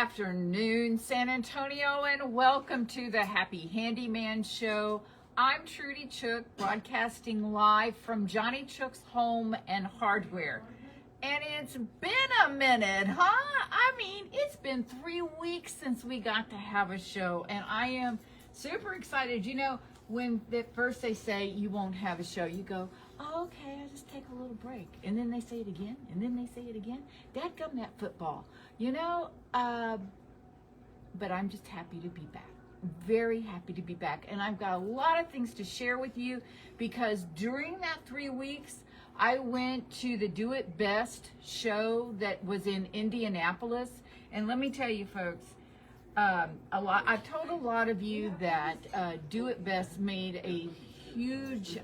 afternoon, San Antonio, and welcome to the Happy Handyman Show. I'm Trudy Chook, broadcasting live from Johnny Chook's Home and Hardware. And it's been a minute, huh? I mean, it's been 3 weeks since we got to have a show, and I am super excited. You know, when at first they say you won't have a show, you go, oh, okay, I'll just take a little break. And then they say it again, and then they say it again. Dadgum that football, you know? But I'm just happy to be back. Very happy to be back. And I've got a lot of things to share with you because during that 3 weeks, I went to the Do It Best show that was in Indianapolis. And let me tell you, folks, I've told a lot of you that Do It Best made a huge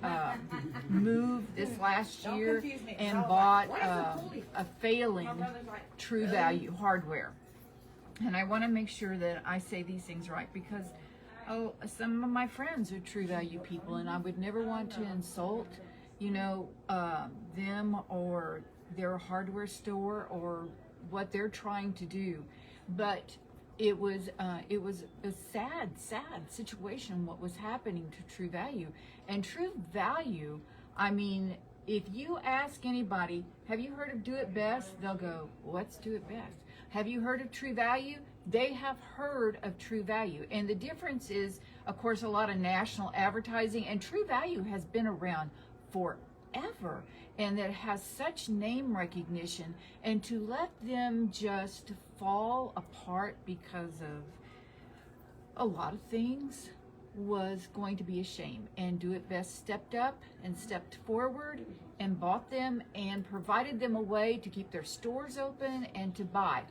move this last year and bought a failing True Value hardware. And I want to make sure that I say these things right because some of my friends are True Value people, and I would never want to insult, you know, them or their hardware store or what they're trying to do. But it was a sad situation what was happening to True Value. And True Value, I mean, if you ask anybody, have you heard of Do It Best? They'll go, what's Do It Best? Have you heard of True Value? They have heard of True Value. And the difference is, of course, a lot of national advertising, and True Value has been around forever, and it has such name recognition, and to let them just fall apart because of a lot of things was going to be a shame. And Do It Best stepped up and stepped forward and bought them and provided them a way to keep their stores open and to buy,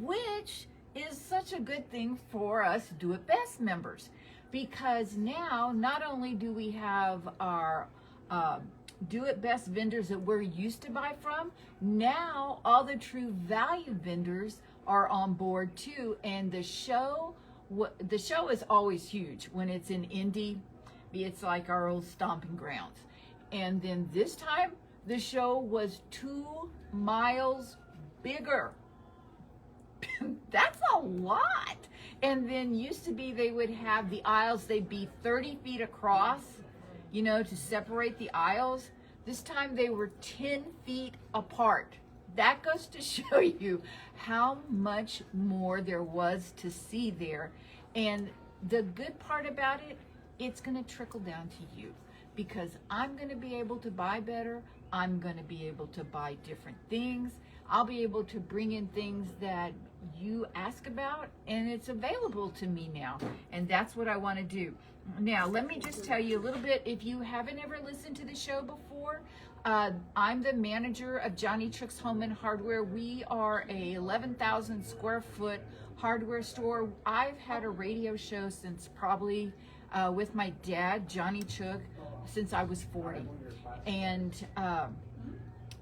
which is such a good thing for us Do It Best members, because now not only do we have our Do It Best vendors that we're used to buy from, now all the True Value vendors are on board too. And the show is always huge when it's in Indy. It's like our old stomping grounds. And then this time the show was 2 miles bigger. That's a lot. And then used to be they would have the aisles, they'd be 30 feet across, you know, to separate the aisles. This time they were 10 feet apart. That goes to show you how much more there was to see there. And the good part about it, it's going to trickle down to you, because I'm going to be able to buy better. I'm going to be able to buy different things. I'll be able to bring in things that you ask about, and it's available to me now. And that's what I want to do. Now, let me just tell you a little bit. If you haven't ever listened to the show before, I'm the manager of Johnny Chook's Home and Hardware. We are a 11,000 square foot hardware store. I've had a radio show since probably with my dad, Johnny Chook, since I was 40. And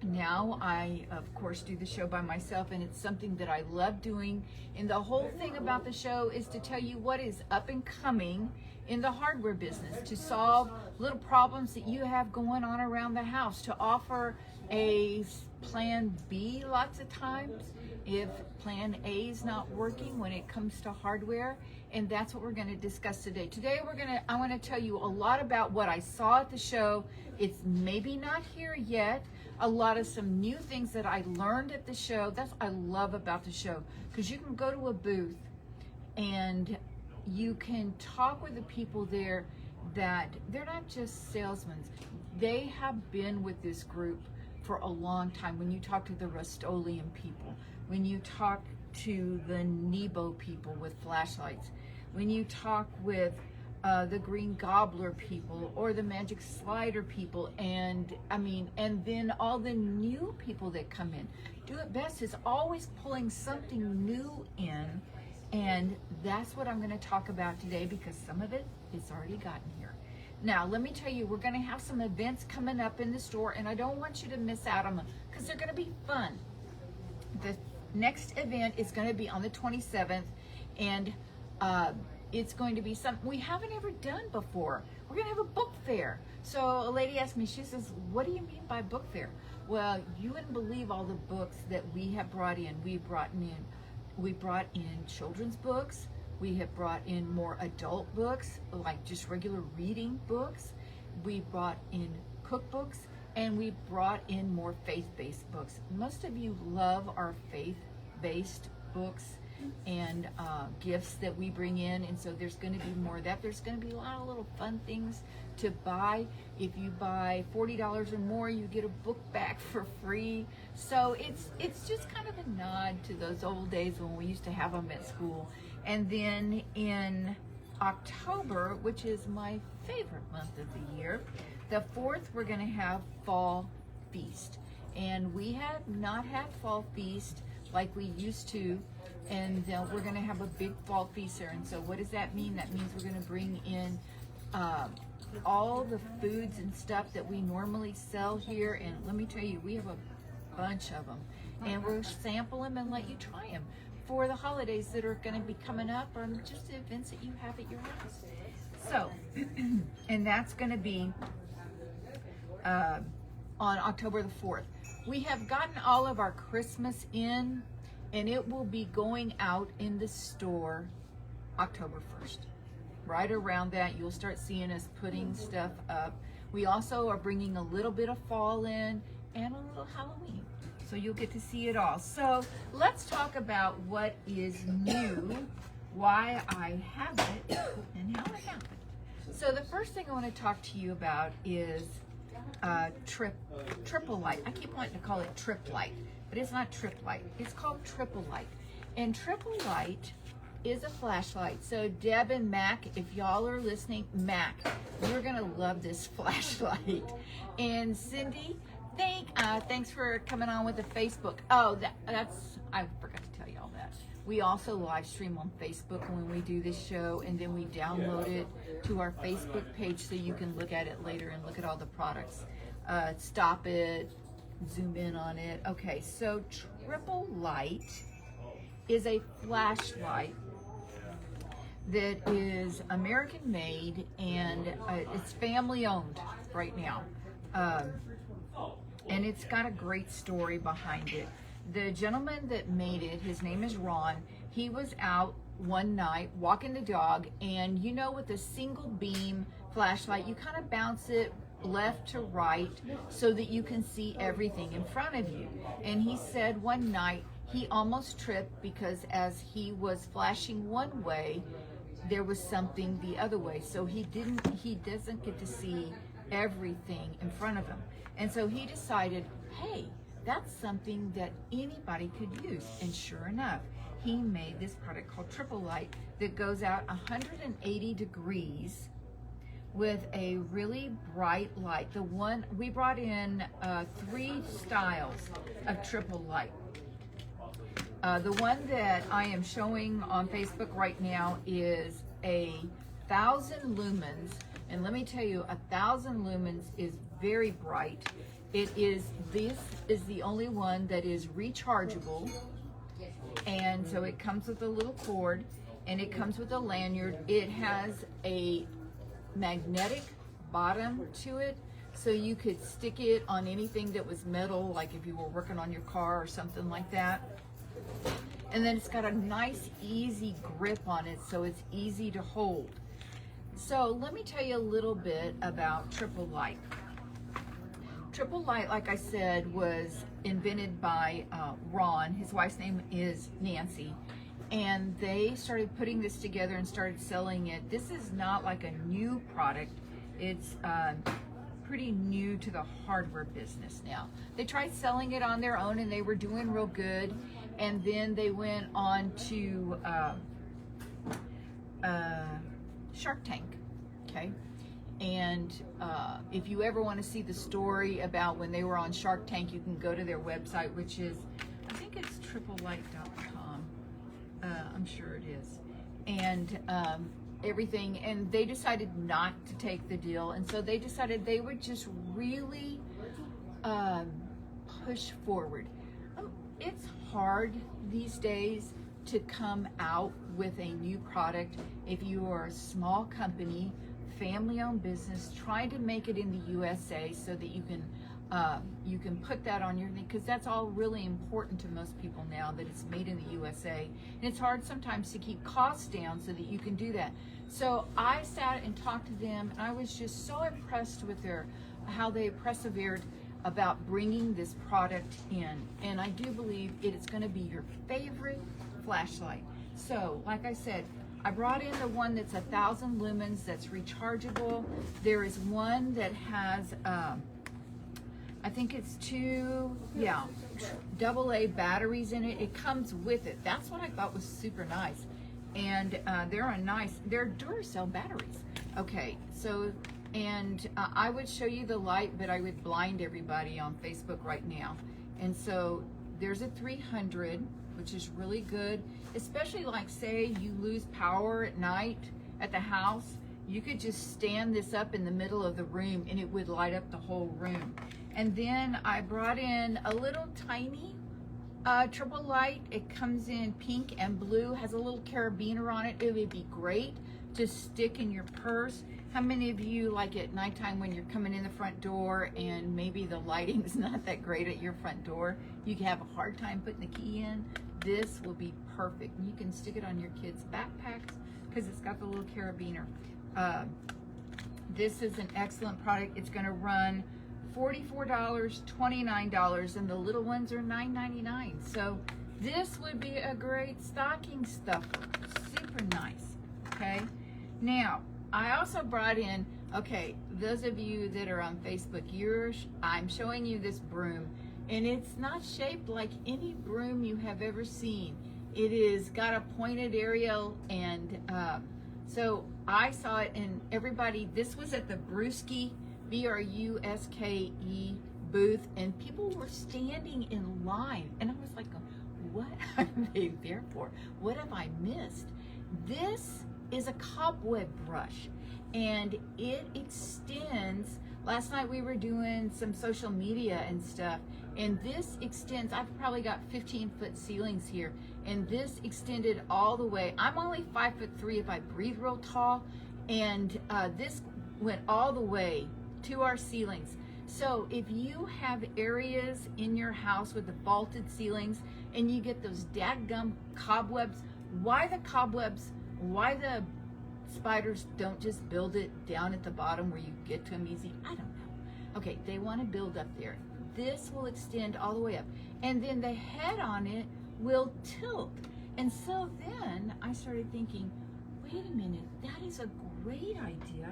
now I, of course, do the show by myself, and it's something that I love doing. And the whole thing about the show is to tell you what is up and coming in the hardware business, to solve little problems that you have going on around the house, to offer a plan B lots of times if plan A is not working when it comes to hardware. And that's what we're going to discuss today. Today I want to tell you a lot about what I saw at the show. It's maybe not here yet. A lot of some new things that I learned at the show. That's what I love about the show, because you can go to a booth and you can talk with the people there that they're not just salesmen. They have been with this group for a long time. When you talk to the Rust-Oleum people, when you talk to the Nebo people with flashlights, when you talk with the Green Gobbler people or the Magic Slider people, and then all the new people that come in. Do It Best is always pulling something new in, and that's what I'm going to talk about today, because some of it has already gotten here. Now, let me tell you, we're going to have some events coming up in the store, and I don't want you to miss out on them because they're going to be fun. The next event is going to be on the 27th, and it's going to be something we haven't ever done before. We're going to have a book fair. So a lady asked me, she says, what do you mean by book fair? Well, you wouldn't believe all the books that we have brought in. We've brought in We brought in children's books. We have brought in more adult books, like just regular reading books. We brought in cookbooks, and we brought in more faith-based books. Most of you love our faith-based books and gifts that we bring in, and so there's going to be more of that. There's going to be a lot of little fun things to buy. If you buy $40 or more, you get a book back for free. So it's just kind of a nod to those old days when we used to have them at school. And then in October, which is my favorite month of the year, the 4th, we're going to have Fall Feast. And we have not had Fall Feast like we used to, and we're going to have a big Fall Feast there. And so what does that mean? That means we're going to bring in all the foods and stuff that we normally sell here. And let me tell you, we have a bunch of them. And we'll sample them and let you try them for the holidays that are going to be coming up, or just the events that you have at your house. So, and that's going to be on October the 4th. We have gotten all of our Christmas in, and it will be going out in the store October 1st. Right around that, you'll start seeing us putting stuff up. We also are bringing a little bit of fall in and a little Halloween. So you'll get to see it all. So let's talk about what is new, why I have it, and how it happened. So the first thing I want to talk to you about is triple light. I keep wanting to call it trip light, but it's not trip light. It's called triple light. And triple light is a flashlight. So Deb and Mac, if y'all are listening, Mac, you're gonna love this flashlight. And Cindy, thanks for coming on with the Facebook. Oh, that's I forgot to tell you all that. We also live stream on Facebook when we do this show, and then we download it to our Facebook page so you can look at it later and look at all the products. Stop it, zoom in on it. Okay, so triple light is a flashlight that is American made, and it's family owned right now. And it's got a great story behind it. The gentleman that made it, his name is Ron, he was out one night walking the dog, and you know, with a single beam flashlight, you kind of bounce it left to right so that you can see everything in front of you. And he said one night he almost tripped because as he was flashing one way, there was something the other way. So he doesn't get to see everything in front of him. And so he decided, hey, that's something that anybody could use. And sure enough, he made this product called Triple Light that goes out 180 degrees with a really bright light. The one we brought in 3 styles of Triple Light. The one that I am showing on Facebook right now is 1,000 lumens, and let me tell you, 1,000 lumens is very bright. This is the only one that is rechargeable, and so it comes with a little cord, and it comes with a lanyard. It has a magnetic bottom to it, so you could stick it on anything that was metal, like if you were working on your car or something like that. And then it's got a nice, easy grip on it, so it's easy to hold. So let me tell you a little bit about Triple Light. Triple Light, like I said, was invented by Ron. His wife's name is Nancy. And they started putting this together and started selling it. This is not like a new product. It's pretty new to the hardware business now. They tried selling it on their own and they were doing real good. And then they went on to Shark Tank, okay? And if you ever want to see the story about when they were on Shark Tank, you can go to their website, which is, I think it's triplelight.com. I'm sure it is. And everything, and they decided not to take the deal. And so they decided they would just really push forward. It's hard these days to come out with a new product if you are a small company, family-owned business, trying to make it in the USA so that you can You can put that on your thing, because that's all really important to most people now, that it's made in the USA. And it's hard sometimes to keep costs down so that you can do that. So I sat and talked to them, and I was just so impressed with how they persevered about bringing this product in. And I do believe it is going to be your favorite flashlight. So like I said, I brought in the one that's 1,000 lumens, that's rechargeable. There is one that has I think it's AA batteries in it. It comes with it. That's what I thought was super nice. And they're Duracell batteries. Okay, so, and I would show you the light, but I would blind everybody on Facebook right now. And so there's a 300, which is really good, especially like say you lose power at night at the house. You could just stand this up in the middle of the room and it would light up the whole room. And then I brought in a little tiny triple light. It comes in pink and blue, has a little carabiner on it. It would be great to stick in your purse. How many of you, like at nighttime when you're coming in the front door and maybe the lighting is not that great at your front door, you have a hard time putting the key in? This will be perfect. You can stick it on your kids' backpacks because it's got the little carabiner. This is an excellent product. It's going to run $44, $29, and the little ones are $9.99. So this would be a great stocking stuffer. Super nice. Okay. Now, I also brought in, okay, those of you that are on Facebook, I'm showing you this broom, and it's not shaped like any broom you have ever seen. It is got a pointed area, and so I saw it, and everybody, this was at the Brewski, BRUSKE booth, and people were standing in line, and I was like, what are they there for? What have I missed? This is a cobweb brush, and it extends. Last night we were doing some social media and stuff, and this extends. I've probably got 15-foot ceilings here, and this extended all the way. I'm only 5'3" if I breathe real tall, and this went all the way to our ceilings. So if you have areas in your house with the vaulted ceilings and you get those dadgum cobwebs, why the cobwebs? Why the spiders don't just build it down at the bottom where you get to them easy? I don't know. Okay, they want to build up there. This will extend all the way up, and then the head on it will tilt. And so then I started thinking, wait a minute, that is a great idea.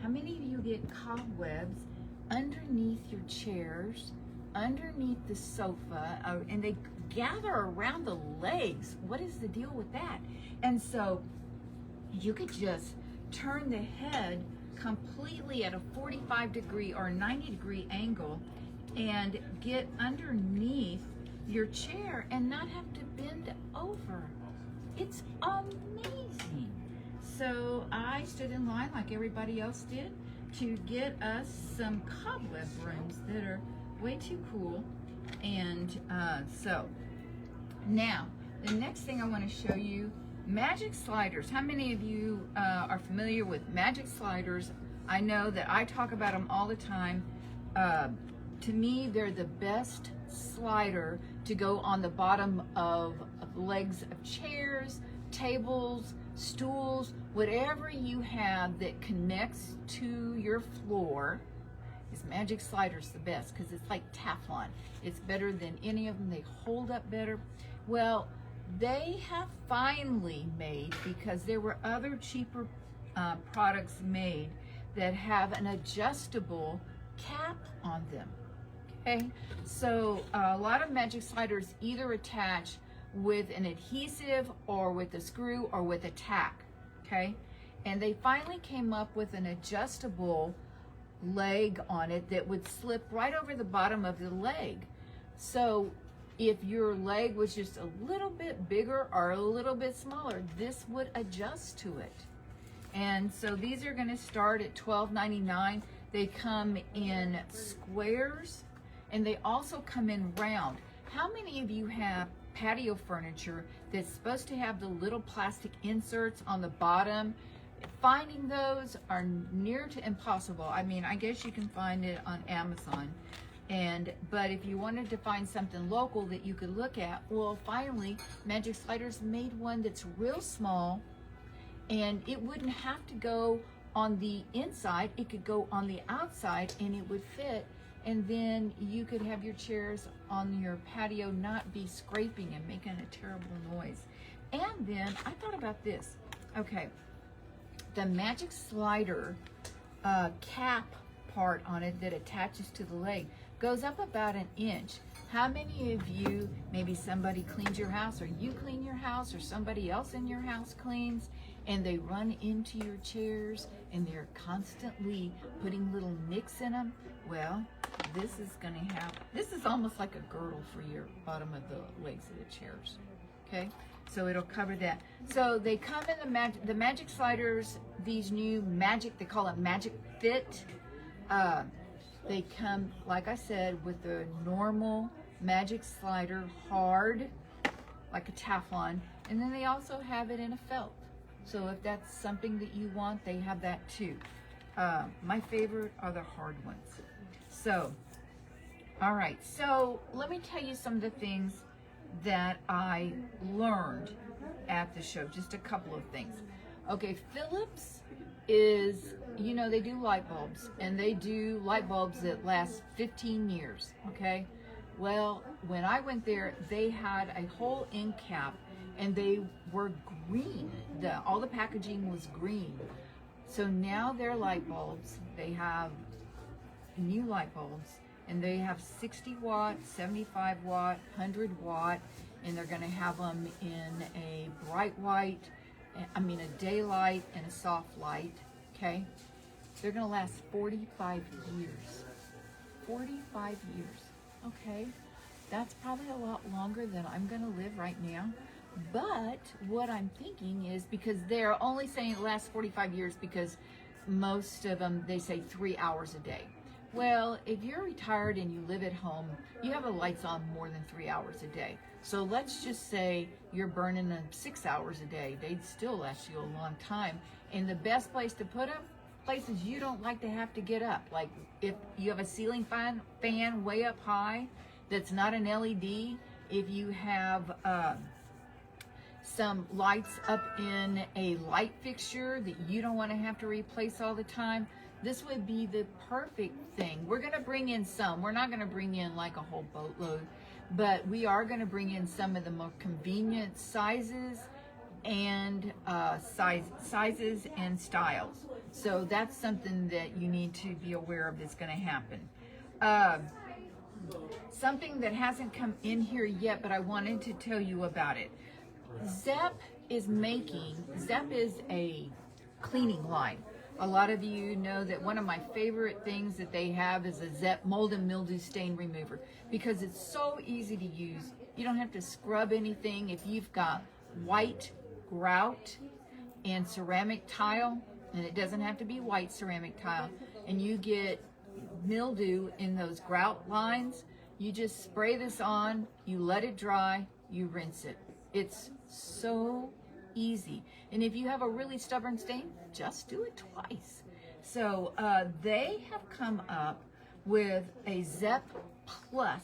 How many of you get cobwebs underneath your chairs, underneath the sofa, and they gather around the legs? What is the deal with that? And so you could just turn the head completely at a 45-degree or 90-degree angle and get underneath your chair and not have to bend over. It's amazing. So I stood in line like everybody else did to get us some cobweb brooms that are way too cool. And so now the next thing I want to show you, magic sliders. How many of you are familiar with magic sliders? I know that I talk about them all the time. To me, they're the best slider to go on the bottom of legs of chairs, tables, stools, whatever you have that connects to your floor. This magic slider's the best because it's like Teflon. It's better than any of them. They hold up better. Well, they have finally made, because there were other cheaper products made that have an adjustable cap on them. Okay, so a lot of magic sliders either attach with an adhesive or with a screw or with a tack. Okay, and they finally came up with an adjustable leg on it that would slip right over the bottom of the leg. So if your leg was just a little bit bigger or a little bit smaller, this would adjust to it. And so these are going to start at $12.99. They come in squares, and they also come in round. How many of you have patio furniture that's supposed to have the little plastic inserts on the bottom? Finding those are near to impossible. I mean, I guess you can find it on Amazon. But if you wanted to find something local that you could look at, well, finally, Magic Sliders made one that's real small, and it wouldn't have to go on the inside. It could go on the outside, and it would fit. And then you could have your chairs on your patio not be scraping and making a terrible noise. And then I thought about this. Okay, the Magic Slider cap part on it that attaches to the leg goes up about an inch. How many of you, maybe somebody cleans your house, or you clean your house, or somebody else in your house cleans, and they run into your chairs and they're constantly putting little nicks in them? Well, this is almost like a girdle for your bottom of the legs of the chairs. Okay, so it'll cover that. So they come in the Magic Sliders, these new Magic, they call it Magic Fit. They come, like I said, with the normal Magic Slider, hard, like a Teflon, and then they also have it in a felt. So if that's something that you want, they have that too. My favorite are the hard ones. So, all right, so let me tell you some of the things that I learned at the show, just a couple of things. Okay, Philips is, you know, they do light bulbs, and they do light bulbs that last 15 years, okay? Well, when I went there, they had a whole end cap, and they were green. All the packaging was green. So now their light bulbs, they have new light bulbs, and they have 60 watt, 75 watt, 100 watt, and they're gonna have them in a bright white, a daylight and a soft light, okay? They're gonna last 45 years. 45 years, okay? That's probably a lot longer than I'm gonna live right now. But what I'm thinking is, because they're only saying it lasts 45 years because most of them, they say 3 hours a day. Well, if you're retired and you live at home, you have the lights on more than 3 hours a day. So let's just say you're burning them 6 hours a day. They'd still last you a long time. And the best place to put them, places you don't like to have to get up. Like if you have a ceiling fan way up high that's not an LED, if you have some lights up in a light fixture that you don't want to have to replace all the time, this would be the perfect thing. We're going to bring in some. We're not going to bring in like a whole boatload, but we are going to bring in some of the more convenient sizes and sizes and styles. So that's something that you need to be aware of that's going to happen. Something that hasn't come in here yet, but I wanted to tell you about it. Zep is a cleaning line. A lot of you know that one of my favorite things that they have is a Zep mold and mildew stain remover, because it's so easy to use. You don't have to scrub anything. If you've got white grout and ceramic tile, and it doesn't have to be white ceramic tile, and you get mildew in those grout lines, you just spray this on, you let it dry, you rinse it. It's so easy. And if you have a really stubborn stain, just do it twice. So they have come up with a Zep Plus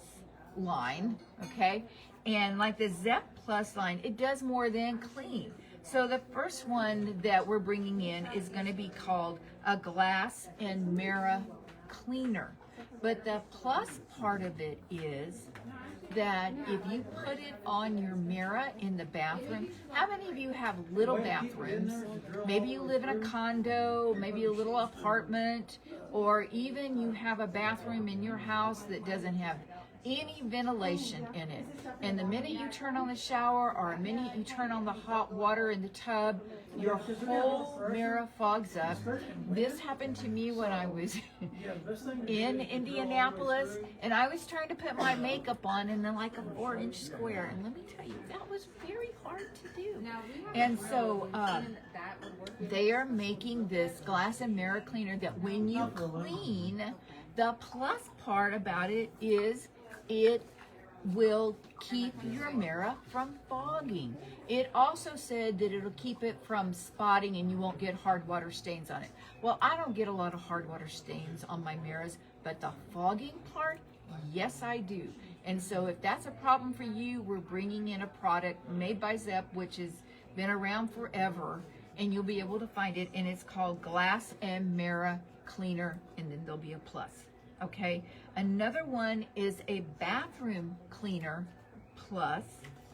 line, okay? And like the Zep Plus line, it does more than clean. So the first one that we're bringing in is going to be called a glass and mirror cleaner. But the plus part of it is that if you put it on your mirror in the bathroom, how many of you have little bathrooms? Maybe you live in a condo, maybe a little apartment, or even you have a bathroom in your house that doesn't have any ventilation in it. And the minute you turn on the shower, or the minute you turn on the hot water in the tub, your whole mirror fogs up. This happened to me when I was in Indianapolis, and I was trying to put my makeup on in like a 4-inch square. And let me tell you, that was very hard to do. And so they are making this glass and mirror cleaner that when you clean, the plus part about it is it will keep your mirror from fogging. It also said that it'll keep it from spotting and you won't get hard water stains on it. Well, I don't get a lot of hard water stains on my mirrors, but the fogging part, Yes, I do. And so if that's a problem for you, we're bringing in a product made by Zepp, which has been around forever, and you'll be able to find it, and it's called Glass and Mirror Cleaner, and then there'll be a plus. Okay, another one is a bathroom cleaner plus,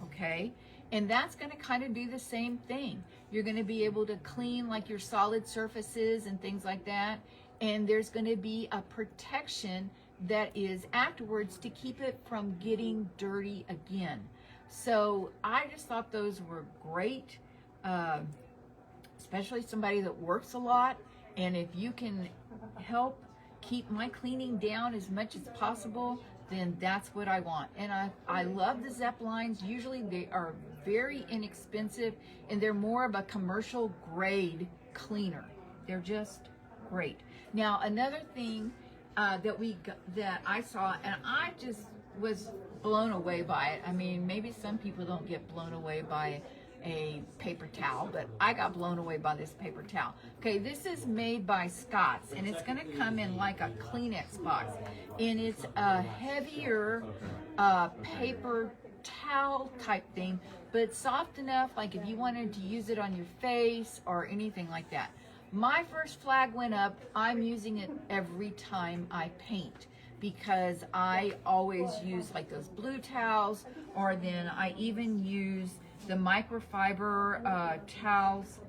okay, and that's going to kind of do the same thing. You're going to be able to clean like your solid surfaces and things like that, and there's going to be a protection that is afterwards to keep it from getting dirty again. So I just thought those were great, especially somebody that works a lot, and if you can help keep my cleaning down as much as possible, then that's what I want. And I love the Zepp lines. Usually they are very inexpensive, and they're more of a commercial grade cleaner. They're just great. Now, another thing that I saw, and I just was blown away by it. I mean, maybe some people don't get blown away by a paper towel, but I got blown away by this paper towel. Okay, this is made by Scott's, and it's going to come in like a Kleenex box, and it's a heavier paper towel type thing, but soft enough like if you wanted to use it on your face or anything like that. My first flag went up. I'm using it every time I paint because I always use like those blue towels, or then I even use the microfiber towels.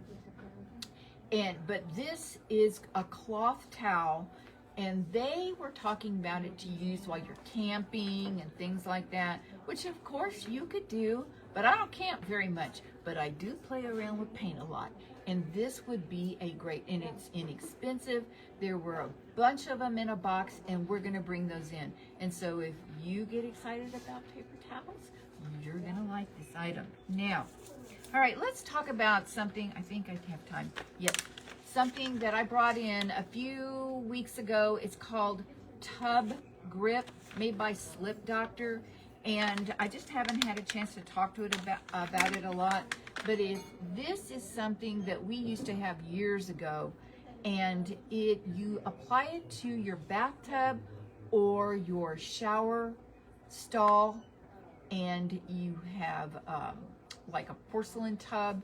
But this is a cloth towel, and they were talking about it to use while you're camping and things like that, which of course you could do, but I don't camp very much, but I do play around with paint a lot. And this would be a great, and it's inexpensive. There were a bunch of them in a box, and we're gonna bring those in. And so if you get excited about paper towels, you're gonna like this item. Now, all right, let's talk about something. I think I have time. Yep, something that I brought in a few weeks ago. It's called Tub Grip, made by Slip Doctor, and I just haven't had a chance to talk to it about it a lot. But if this is something that we used to have years ago, and you apply it to your bathtub or your shower stall, and you have like a porcelain tub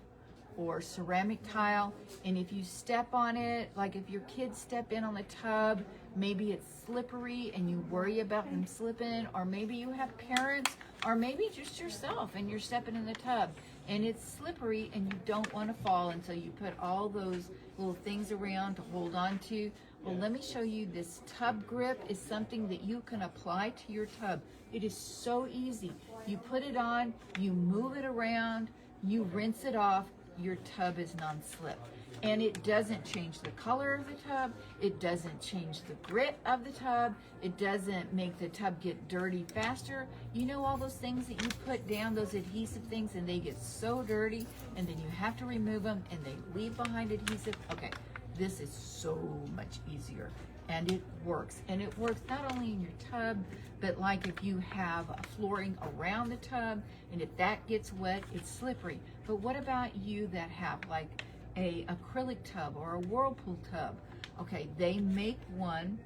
or ceramic tile, and if you step on it, like if your kids step in on the tub, maybe it's slippery and you worry about them slipping, or maybe you have parents, or maybe just yourself and you're stepping in the tub and it's slippery and you don't want to fall, and so you put all those little things around to hold on to. Well, let me show you. This tub grip is something that you can apply to your tub. It is so easy. You put it on, you move it around, you rinse it off, your tub is non-slip. And it doesn't change the color of the tub, it doesn't change the grit of the tub, it doesn't make the tub get dirty faster. You know all those things that you put down, those adhesive things, and they get so dirty, and then you have to remove them, and they leave behind adhesive. Okay, this is so much easier, and it works. And it works not only in your tub, but like if you have a flooring around the tub, and if that gets wet, it's slippery. But what about you that have like a acrylic tub or a whirlpool tub? Okay, they make one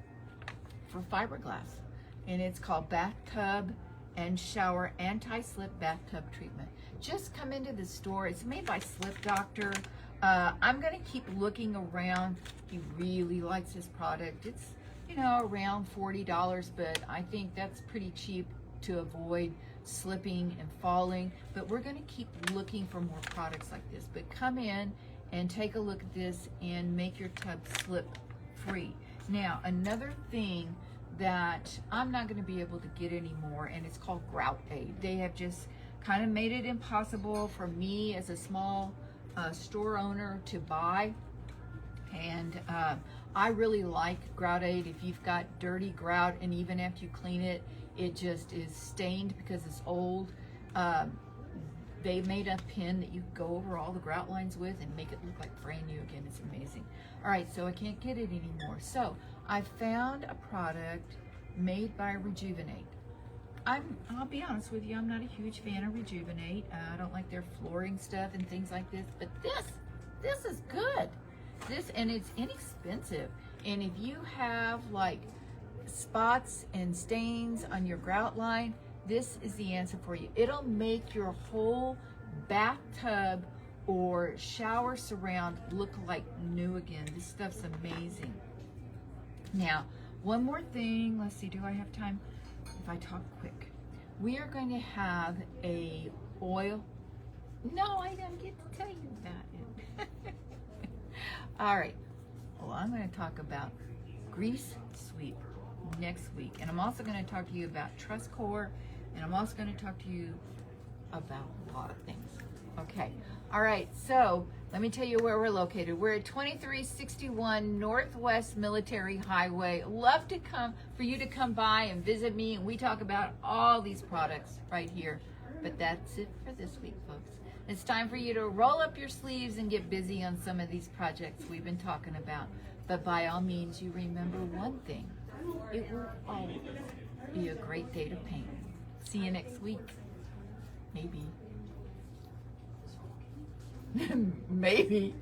for fiberglass, and it's called Bathtub and Shower Anti-Slip Bathtub Treatment. Just come into the store. It's made by Slip Doctor. I'm gonna keep looking around. He really likes this product. It's, you know, around $40, but I think that's pretty cheap to avoid slipping and falling. But we're gonna keep looking for more products like this. But come in and take a look at this and make your tub slip free. Now, another thing that I'm not gonna be able to get anymore, and it's called Grout Aid. They have just kind of made it impossible for me as a small store owner to buy. And I really like Grout Aid. If you've got dirty grout, and even after you clean it, it just is stained because it's old. They made a pen that you go over all the grout lines with and make it look like brand new again. It's amazing. All right, so I can't get it anymore. So I found a product made by Rejuvenate. I'll be honest with you, I'm not a huge fan of Rejuvenate. I don't like their flooring stuff and things like this, but this is good. And it's inexpensive. And if you have like spots and stains on your grout line, this is the answer for you. It'll make your whole bathtub or shower surround look like new again. This stuff's amazing. Now, one more thing. Let's see, do I have time? If I talk quick. We are going to have a oil. No, I don't get to tell you about it. All right. Well, I'm going to talk about grease sweep next week. And I'm also going to talk to you about truss core. And I'm also going to talk to you about a lot of things. Okay. All right. So let me tell you where we're located. We're at 2361 Northwest Military Highway. Love to come for you to come by and visit me. And we talk about all these products right here. But that's it for this week, folks. It's time for you to roll up your sleeves and get busy on some of these projects we've been talking about. But by all means, you remember one thing. It will always be a great day to paint. See you next week. Maybe. Maybe.